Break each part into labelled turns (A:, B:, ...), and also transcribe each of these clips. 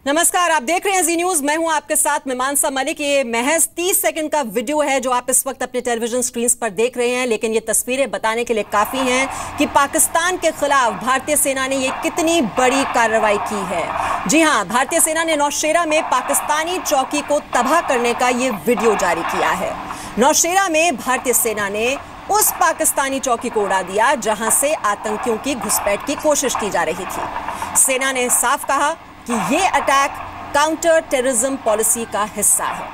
A: नमस्कार, आप देख रहे हैं जी न्यूज। मैं हूं आपके साथ मीमांसा मलिक। ये महज 30 सेकंड का वीडियो है जो आप इस वक्त अपने टेलीविजन स्क्रीन पर देख रहे हैं, लेकिन ये तस्वीरें बताने के लिए काफी हैं कि पाकिस्तान के खिलाफ भारतीय सेना ने ये कितनी बड़ी कार्रवाई की है। जी हां, भारतीय सेना ने नौशेरा में पाकिस्तानी चौकी को तबाह करने का ये वीडियो जारी किया है। नौशेरा में भारतीय सेना ने उस पाकिस्तानी चौकी को उड़ा दिया जहां से आतंकियों की घुसपैठ की कोशिश की जा रही थी। सेना ने साफ कहा कि ये अटैक काउंटर टेररिज्म पॉलिसी का हिस्सा है।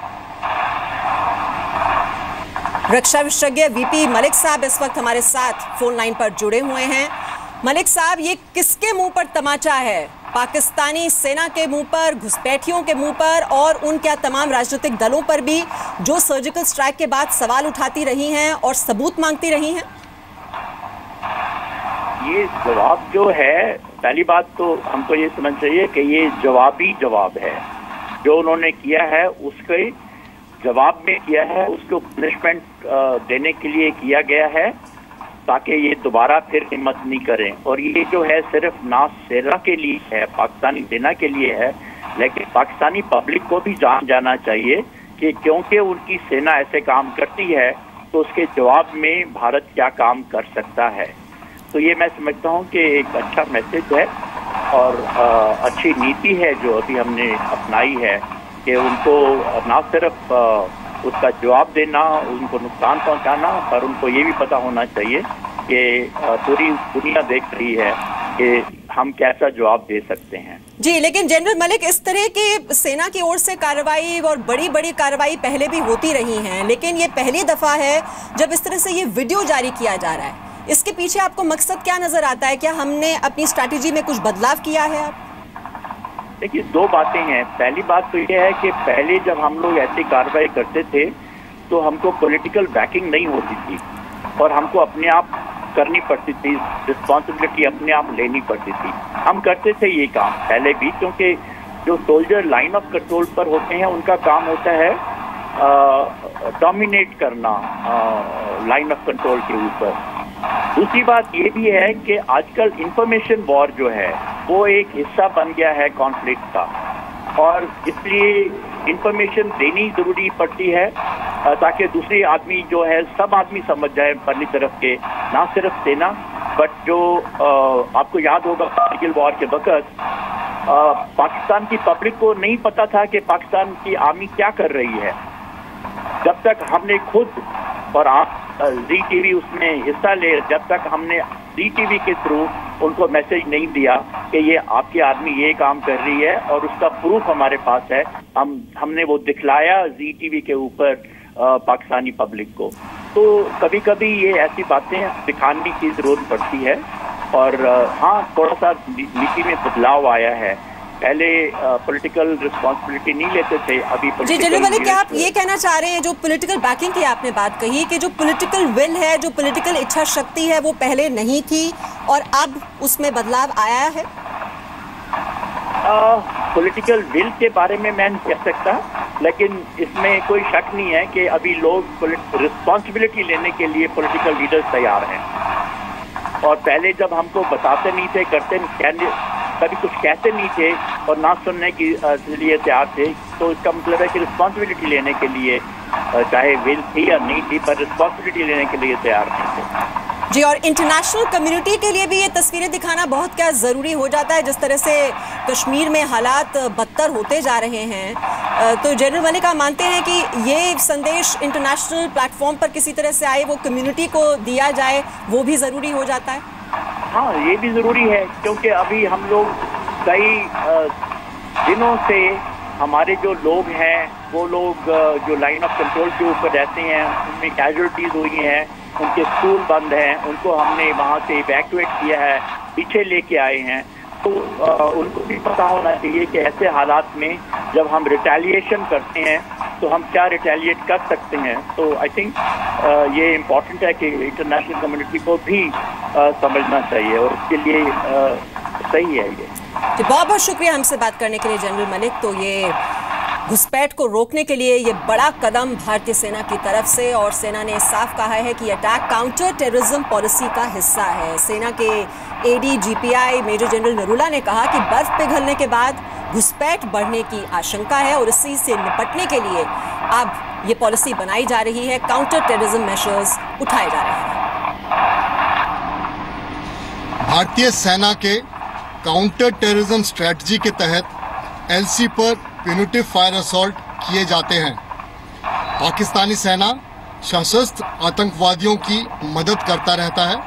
A: रक्षा विशेषज्ञ वीपी मलिक साहब इस वक्त हमारे साथ फोन लाइन पर जुड़े हुए हैं। मलिक साहब, ये किसके मुंह पर तमाचा है? पाकिस्तानी सेना के मुंह पर, घुसपैठियों के मुंह पर, और उन क्या तमाम राजनीतिक दलों पर भी जो सर्जिकल स्ट्राइक के बाद सवाल उठाती रही हैं और सबूत मांगती रही हैं?
B: ये जवाब जो है, पहली बात तो हमको ये समझ चाहिए कि ये जवाबी जवाब है। जो उन्होंने किया है उसके जवाब में किया है, उसको पनिशमेंट देने के लिए किया गया है ताकि ये दोबारा फिर हिम्मत नहीं करें। और ये जो है सिर्फ ना सेना के लिए है, पाकिस्तानी सेना के लिए है, लेकिन पाकिस्तानी पब्लिक को भी जान जाना चाहिए कि क्योंकि उनकी सेना ऐसे काम करती है तो उसके जवाब में भारत क्या काम कर सकता है। तो ये मैं समझता हूँ कि एक अच्छा मैसेज है और अच्छी नीति है जो अभी हमने अपनाई है कि उनको ना सिर्फ उसका जवाब देना, उनको नुकसान पहुंचाना, पर उनको ये भी पता होना चाहिए कि पूरी दुनिया देख रही है कि हम कैसा जवाब दे सकते हैं।
A: जी, लेकिन जनरल मलिक, इस तरह की सेना की ओर से कार्रवाई और बड़ी बड़ी कार्रवाई पहले भी होती रही हैं, लेकिन ये पहली दफा है जब इस तरह से ये वीडियो जारी किया जा रहा है। इसके पीछे आपको मकसद क्या नजर आता है? क्या हमने अपनी स्ट्रैटेजी में कुछ बदलाव किया है? आप
B: देखिए, दो बातें हैं। पहली बात तो ये है कि पहले जब हम लोग ऐसी कार्रवाई करते थे तो हमको पॉलिटिकल बैकिंग नहीं होती थी और हमको अपने आप करनी पड़ती थी, रिस्पॉन्सिबिलिटी अपने आप लेनी पड़ती थी। हम करते थे ये काम पहले भी, क्योंकि जो सोल्जर लाइन ऑफ कंट्रोल पर होते हैं उनका काम होता है डोमिनेट करना लाइन ऑफ कंट्रोल के ऊपर। दूसरी बात ये भी है कि आजकल इंफॉर्मेशन वॉर जो है वो एक हिस्सा बन गया है कॉन्फ्लिक्ट का, और इसलिए इंफॉर्मेशन देनी जरूरी पड़ती है ताकि दूसरे आदमी जो है, सब आदमी समझ जाए पहली तरफ के, ना सिर्फ सेना बट जो आपको याद होगा कारगिल वॉर के वक्त पाकिस्तान की पब्लिक को नहीं पता था कि पाकिस्तान की आर्मी क्या कर रही है। जब तक हमने खुद और आप जी टीवी उसमें हिस्सा ले, जब तक हमने जी टीवी के थ्रू उनको मैसेज नहीं दिया कि ये आपकी आर्मी ये काम कर रही है और उसका प्रूफ हमारे पास है, हमने वो दिखलाया जी टीवी के ऊपर पाकिस्तानी पब्लिक को। तो कभी कभी ये ऐसी बातें दिखाने की जरूरत पड़ती है। और हाँ, थोड़ा सा नीति में बदलाव आया है। पहले पॉलिटिकल रिस्पॉन्सिबिलिटी नहीं लेते थे, अभी
A: जी जनरल मलिक, क्या आप ये कहना चाह रहे हैं, जो पॉलिटिकल बैकिंग की आपने बात कही कि जो पॉलिटिकल विल है, जो पॉलिटिकल इच्छा शक्ति है, वो पहले नहीं थी और अब उसमें बदलाव आया है?
B: पॉलिटिकल विल के बारे में मैं नहीं कह सकता, लेकिन इसमें कोई शक नहीं है कि अभी लोग रिस्पॉन्सिबिलिटी लेने के लिए पॉलिटिकल लीडर्स तैयार हैं। और पहले जब हमको बताते नहीं थे, कभी कुछ कहते नहीं थे और ना सुनने के लिए तैयार थे, तो इसका मतलब है कि रिस्पॉन्सिबिलिटी लेने के लिए, चाहे विल थी या नहीं थी, पर रिस्पॉन्सिबिलिटी लेने के लिए तैयार नहीं थे।
A: जी, और इंटरनेशनल कम्युनिटी के लिए भी ये तस्वीरें दिखाना बहुत क्या ज़रूरी हो जाता है, जिस तरह से कश्मीर में हालात बदतर होते जा रहे हैं। तो जनरल मलिक, आप मानते हैं कि ये संदेश इंटरनेशनल प्लेटफॉर्म पर किसी तरह से आए, वो कम्युनिटी को दिया जाए, वो भी ज़रूरी हो जाता है?
B: हाँ, ये भी ज़रूरी है, क्योंकि अभी हम लोग कई दिनों से हमारे जो लोग हैं, वो लोग जो लाइन ऑफ कंट्रोल के ऊपर रहते हैं, उनमें कैजुअलिटीज़ हुई हैं, उनके स्कूल बंद हैं, उनको हमने वहाँ से इवैक्यूएट किया है, पीछे लेके आए हैं। तो उनको भी पता होना चाहिए कि ऐसे हालात में जब हम रिटेलिएशन करते हैं तो हम क्या रिटेलिएट कर सकते हैं। तो आई थिंक ये इम्पोर्टेंट है कि इंटरनेशनल कम्युनिटी को भी समझना चाहिए और उसके लिए सही है ये।
A: बहुत बहुत शुक्रिया हमसे बात करने के लिए जनरल मलिक। तो ये घुसपैठ को रोकने के लिए ये बड़ा कदम भारतीय सेना की तरफ से, और सेना ने साफ कहा है कि अटैक काउंटर टेररिज्म पॉलिसी का हिस्सा है। सेना के एडीजीपीआई मेजर जनरल नरूला ने कहा कि बर्फ पिघलने के बाद घुसपैठ बढ़ने की आशंका है और इसी से निपटने के लिए अब ये पॉलिसी बनाई जा रही है, काउंटर टेररिज्म मेजर्स उठाए जा रहे हैं।
C: भारतीय सेना के काउंटर टेररिज्म स्ट्रेटजी के तहत एलसी पर प्यूनिटिव फायर असॉल्ट किए जाते हैं। पाकिस्तानी सेना सशस्त्र आतंकवादियों की मदद करता रहता है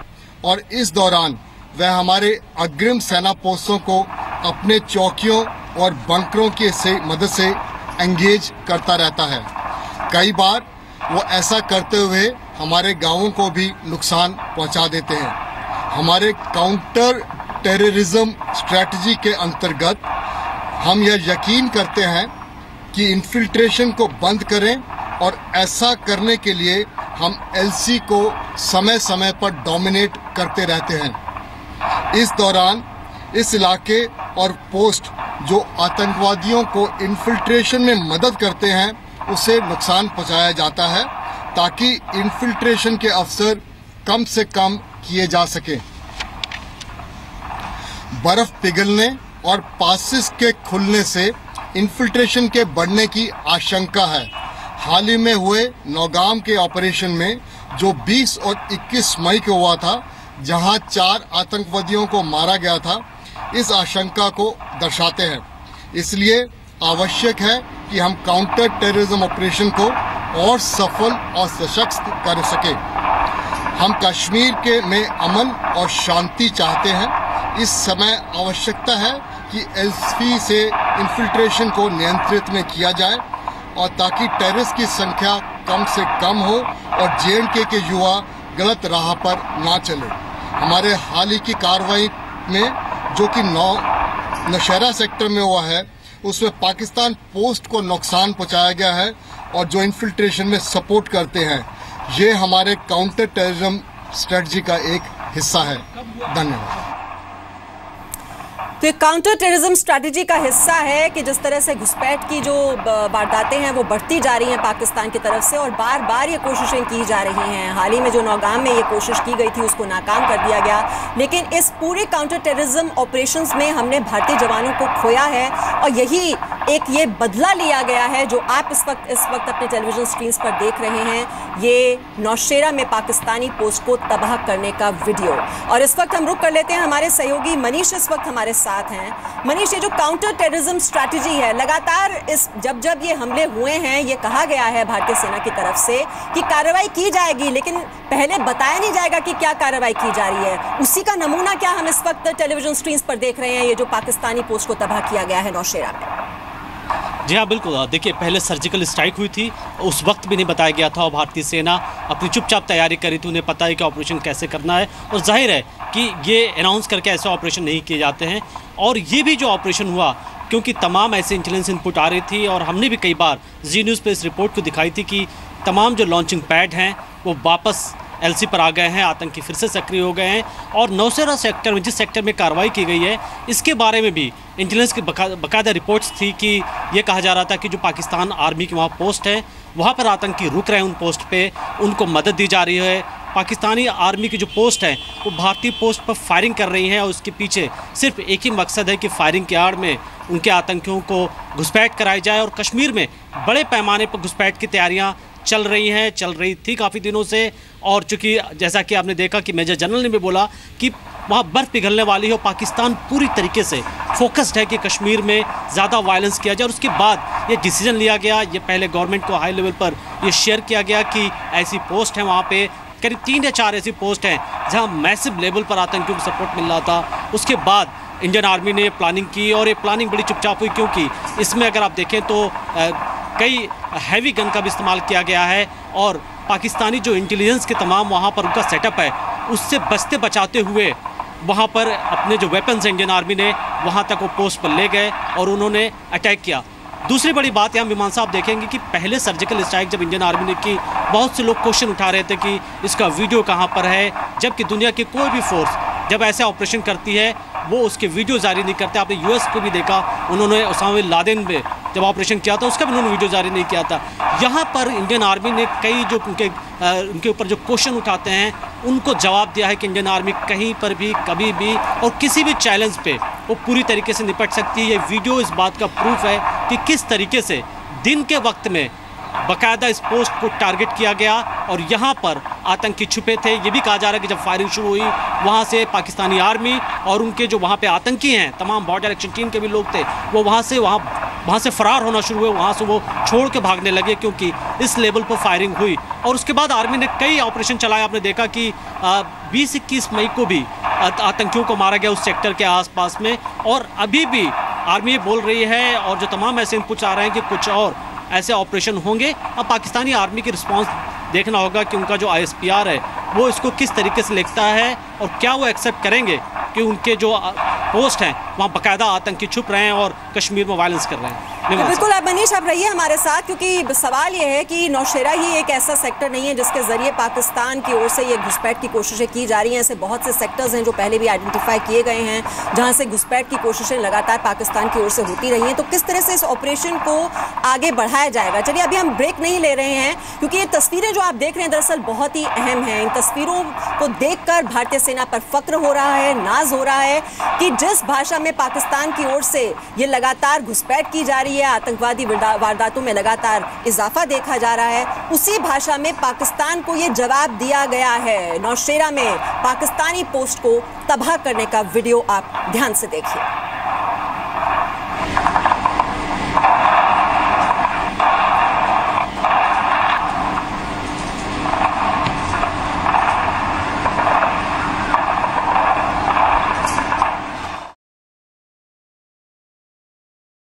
C: और इस दौरान वह हमारे अग्रिम सेना पोस्टों को अपने चौकियों और बंकरों की मदद से एंगेज करता रहता है। कई बार वो ऐसा करते हुए हमारे गांवों को भी नुकसान पहुंचा देते हैं। हमारे काउंटर टेररिज्म स्ट्रेटजी के अंतर्गत हम यह यकीन करते हैं कि इन्फिल्ट्रेशन को बंद करें और ऐसा करने के लिए हम एलसी को समय समय पर डोमिनेट करते रहते हैं। इस दौरान इस इलाके और पोस्ट जो आतंकवादियों को इन्फिल्ट्रेशन में मदद करते हैं उसे नुकसान पहुंचाया जाता है ताकि इन्फिल्ट्रेशन के अवसर कम से कम किए जा सके। बर्फ पिघलने और पासिस के खुलने से इन्फिल्ट्रेशन के बढ़ने की आशंका है। हाल ही में हुए नौगाम के ऑपरेशन में जो 20 और 21 मई को हुआ था, जहां 4 आतंकवादियों को मारा गया था, इस आशंका को दर्शाते हैं। इसलिए आवश्यक है कि हम काउंटर टेररिज्म ऑपरेशन को और सफल और सशक्त कर सके। हम कश्मीर में अमन और शांति चाहते हैं। इस समय आवश्यकता है कि एलसी से इन्फिल्ट्रेशन को नियंत्रित में किया जाए और ताकि टेररिस्ट की संख्या कम से कम हो और जेएंडके के युवा गलत राह पर ना चले। हमारे हाल ही की कार्रवाई में जो कि नौशहरा सेक्टर में हुआ है, उसमें पाकिस्तान पोस्ट को नुकसान पहुंचाया गया है और जो इन्फिल्ट्रेशन में सपोर्ट करते हैं, ये हमारे काउंटर टेररिज्म स्ट्रेटजी का एक हिस्सा है। धन्यवाद।
A: तो काउंटर टेररिज्म स्ट्रैटेजी का हिस्सा है कि जिस तरह से घुसपैठ की जो वारदातें हैं वो बढ़ती जा रही हैं पाकिस्तान की तरफ से और बार बार ये कोशिशें की जा रही हैं। हाल ही में जो नौगाम में ये कोशिश की गई थी उसको नाकाम कर दिया गया, लेकिन इस पूरे काउंटर टेररिज्म ऑपरेशंस में हमने भारतीय जवानों को खोया है और यही एक ये बदला लिया गया है जो आप इस वक्त अपने टेलीविजन स्क्रीन पर देख रहे हैं। ये नौशेरा में पाकिस्तानी पोस्ट को तबाह करने का वीडियो। और इस वक्त हम रुक कर लेते हैं, हमारे सहयोगी मनीष इस वक्त हमारे साथ हैं। मनीष, ये जो काउंटर टेररिज्म स्ट्रैटेजी है, लगातार जब ये हमले हुए हैं, ये कहा गया है भारतीय सेना की तरफ से कि कार्रवाई की जाएगी, लेकिन पहले बताया नहीं जाएगा कि क्या कार्रवाई की जा रही है। उसी का नमूना क्या हम इस वक्त टेलीविजन स्क्रीन पर देख रहे हैं, ये जो पाकिस्तानी पोस्ट को तबाह किया गया है नौशेरा में।
D: जी हाँ, बिल्कुल। देखिए, पहले सर्जिकल स्ट्राइक हुई थी, उस वक्त भी नहीं बताया गया था और भारतीय सेना अपनी चुपचाप तैयारी करी थी। उन्हें पता है कि ऑपरेशन कैसे करना है और जाहिर है कि ये अनाउंस करके ऐसे ऑपरेशन नहीं किए जाते हैं। और ये भी जो ऑपरेशन हुआ, क्योंकि तमाम ऐसे इंटेलिजेंस इनपुट आ रही थी और हमने भी कई बार जी न्यूज़ पे इस रिपोर्ट को दिखाई थी कि तमाम जो लॉन्चिंग पैड हैं वो वापस एलसी पर आ गए हैं, आतंकी फिर से सक्रिय हो गए हैं। और नौशेरा सेक्टर में, जिस सेक्टर में कार्रवाई की गई है, इसके बारे में भी इंटेलिजेंस की बाकायदा रिपोर्ट्स थी कि ये कहा जा रहा था कि जो पाकिस्तान आर्मी की वहाँ पोस्ट है, वहाँ पर आतंकी रुक रहे हैं, उन पोस्ट पे उनको मदद दी जा रही है। पाकिस्तानी आर्मी की जो पोस्ट है वो भारतीय पोस्ट पर फायरिंग कर रही हैं और उसके पीछे सिर्फ एक ही मकसद है कि फायरिंग की आड़ में उनके आतंकियों को घुसपैठ कराई जाए। और कश्मीर में बड़े पैमाने पर घुसपैठ की तैयारियां चल रही थी काफ़ी दिनों से। और चूँकि जैसा कि आपने देखा कि मेजर जनरल ने भी बोला कि वहाँ बर्फ़ पिघलने वाली है और पाकिस्तान पूरी तरीके से फोकस्ड है कि कश्मीर में ज़्यादा वायलेंस किया जाए। और उसके बाद ये डिसीजन लिया गया, ये पहले गवर्नमेंट को हाई लेवल पर ये शेयर किया गया कि ऐसी पोस्ट है, वहाँ पे करीब 3 या 4 ऐसी पोस्ट हैं जहाँ मैसिव लेवल पर आतंकियों को सपोर्ट मिल रहा था। उसके बाद इंडियन आर्मी ने प्लानिंग की और ये प्लानिंग बड़ी चुपचाप हुई, क्योंकि इसमें अगर आप देखें तो कई हैवी गन का भी इस्तेमाल किया गया है और पाकिस्तानी जो इंटेलिजेंस के तमाम वहाँ पर उनका सेटअप है, उससे बचते बचाते हुए वहाँ पर अपने जो वेपन्स इंडियन आर्मी ने वहाँ तक वो पोस्ट पर ले गए और उन्होंने अटैक किया। दूसरी बड़ी बात यहाँ विमान साहब देखेंगे कि पहले सर्जिकल स्ट्राइक जब इंडियन आर्मी ने की, बहुत से लोग क्वेश्चन उठा रहे थे कि इसका वीडियो कहाँ पर है, जबकि दुनिया की कोई भी फोर्स जब ऐसे ऑपरेशन करती है वो उसके वीडियो जारी नहीं करते। आपने यूएस को भी देखा, उन्होंने ओसामा बिन लादेन में जब ऑपरेशन किया था उसका भी उन्होंने वीडियो जारी नहीं किया था। यहाँ पर इंडियन आर्मी ने कई जो उनके उनके ऊपर जो क्वेश्चन उठाते हैं उनको जवाब दिया है कि इंडियन आर्मी कहीं पर भी कभी भी और किसी भी चैलेंज पे वो पूरी तरीके से निपट सकती है। ये वीडियो इस बात का प्रूफ है कि किस तरीके से दिन के वक्त में बाकायदा इस पोस्ट को टारगेट किया गया और यहाँ पर आतंकी छुपे थे। ये भी कहा जा रहा है कि जब फायरिंग शुरू हुई वहाँ से पाकिस्तानी आर्मी और उनके जो वहाँ पे आतंकी हैं, तमाम बॉर्डर एक्शन टीम के भी लोग थे, वो वहाँ से फरार होना शुरू हुए, वहाँ से वो छोड़ के भागने लगे क्योंकि इस लेवल पर फायरिंग हुई। और उसके बाद आर्मी ने कई ऑपरेशन चलाए। आपने देखा कि 20-21 मई को भी आतंकियों को मारा गया उस सेक्टर के आसपास में, और अभी भी आर्मी बोल रही है और जो तमाम ऐसे इनपुट्स आ रहे हैं कि कुछ और ऐसे ऑपरेशन होंगे। अब पाकिस्तानी आर्मी की रिस्पांस देखना होगा कि उनका जो ISPR है वो इसको किस तरीके से लिखता है और क्या वो एक्सेप्ट करेंगे कि उनके जो पोस्ट हैं वहाँ बाकायदा आतंकी छुप रहे हैं और कश्मीर में वायलेंस कर रहे हैं।
A: बिल्कुल, आप मनीष आप रहिए हमारे साथ, क्योंकि सवाल ये है कि नौशेरा ही एक ऐसा सेक्टर नहीं है जिसके जरिए पाकिस्तान की ओर से ये घुसपैठ की कोशिशें की जा रही हैं। ऐसे बहुत से सेक्टर्स हैं जो पहले भी आइडेंटिफाई किए गए हैं जहां से घुसपैठ की कोशिशें लगातार पाकिस्तान की ओर से होती रही हैं। तो किस तरह से इस ऑपरेशन को आगे बढ़ाया जाएगा? चलिए अभी हम ब्रेक नहीं ले रहे हैं क्योंकि ये तस्वीरें जो आप देख रहे हैं दरअसल बहुत ही अहम हैं। इन तस्वीरों को देखकर भारतीय सेना पर फक्र हो रहा है, नाज हो रहा है कि जिस भाषा में पाकिस्तान की ओर से ये लगातार घुसपैठ की जा रही है, आतंकवादी वारदातों में लगातार इजाफा देखा जा रहा है, उसी भाषा में पाकिस्तान को ये जवाब दिया गया है। नौशेरा में पाकिस्तानी पोस्ट को तबाह करने का वीडियो आप ध्यान से देखिए।